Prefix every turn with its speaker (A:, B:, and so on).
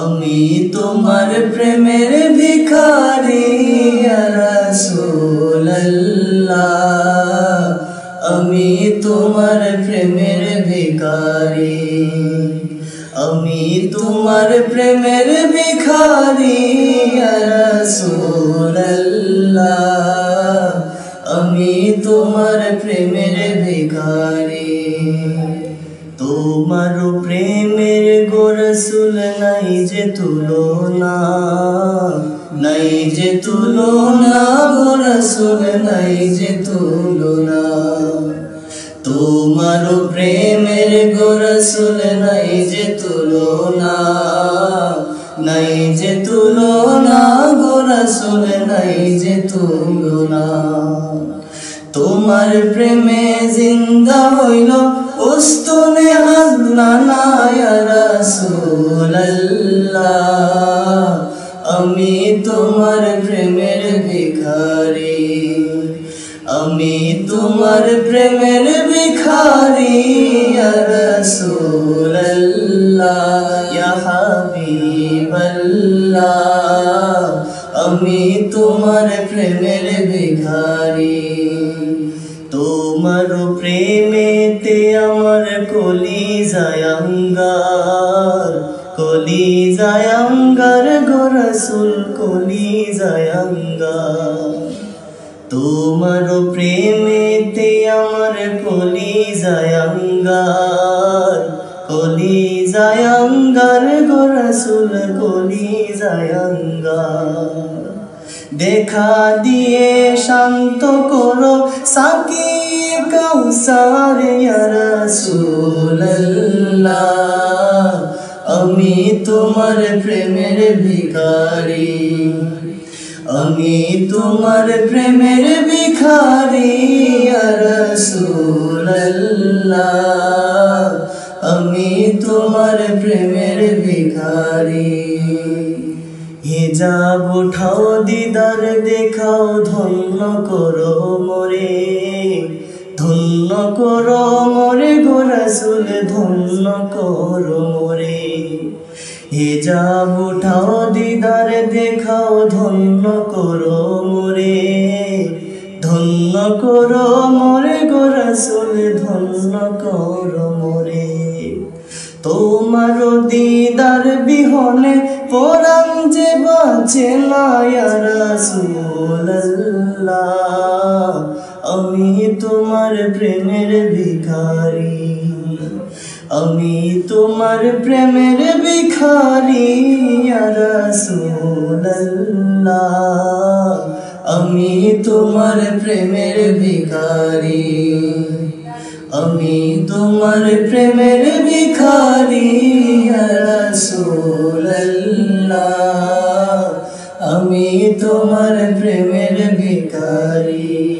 A: আমি তোমার প্রেমের ভিখারি ইয়া রাসূলুল্লাহ, আমি তোমার প্রেমের ভিখারি, আমি তোমার প্রেমের ভিখারি ইয়া রাসূলুল্লাহ, আমি তোমার প্রেমের ভিখারি। তোমার প্রেমের গো রাসূল নাই যে তুলনা, নাই যে তুলনা গো রাসূল নাই যে তুলনা। তোমার প্রেমের গো রাসূল নাই যে তুলনা, নাই যে তুলনা গো রাসূল নাই যে তুলনা। তোমার প্রেমে জিন্দা হইল উস্তুনে আদনানা ইয়া রাসূলুল্লাহ, আমি তোমার প্রেমের ভিখারি, আমি তোমার প্রেমের ভিখারি ইয়া রাসূলুল্লাহ, ইয়া হাবিবাল্লাহ, আমি তোমার প্রেমের ভিখারি। তোমার প্রেমেতে আমার কলিজায় আঙ্গার, কলিজায় আঙ্গার গো রাসূল কলিজায় আঙ্গার। তোমার প্রেমেতে আমার কলিজায় আঙ্গার, কলিজায় আঙ্গার গো রাসূল কলিজায় আঙ্গার। দেখা দিয়ে শান্ত করো সাকিয়ে কাউসার ইয়া রাসূলুল্লাহ, আমি তোমার প্রেমের ভিখারি, আমি তোমার প্রেমের ভিখারি ইয়া রাসূলুল্লাহ, আমি তোমার প্রেমের ভিখারি। হিজাব উঠাও দিদার দেখাও ধন্য করো মোরে, ধন্য করো মোরে গো রাসূল ধন্য করো মোরে। হিজাব উঠাও দিদার দেখাও ধন্য করো মোরে, ধন্য করো মোরে গো রাসূল ধন্য করো মোরে। তোমার দিদার বিহনে পরাণ যে বাঁচে না ইয়া রাসূলুল্লাহ, আমি তোমার প্রেমের ভিখারি, আমি তোমার প্রেমের ভিখারি ইয়া রাসূলুল্লাহ, আমি তোমার প্রেমের ভিখারি, আমি তোমার প্রেমের ভিখারি ইয়া রাসূলুল্লাহ, আমি তোমার প্রেমের ভিখারি।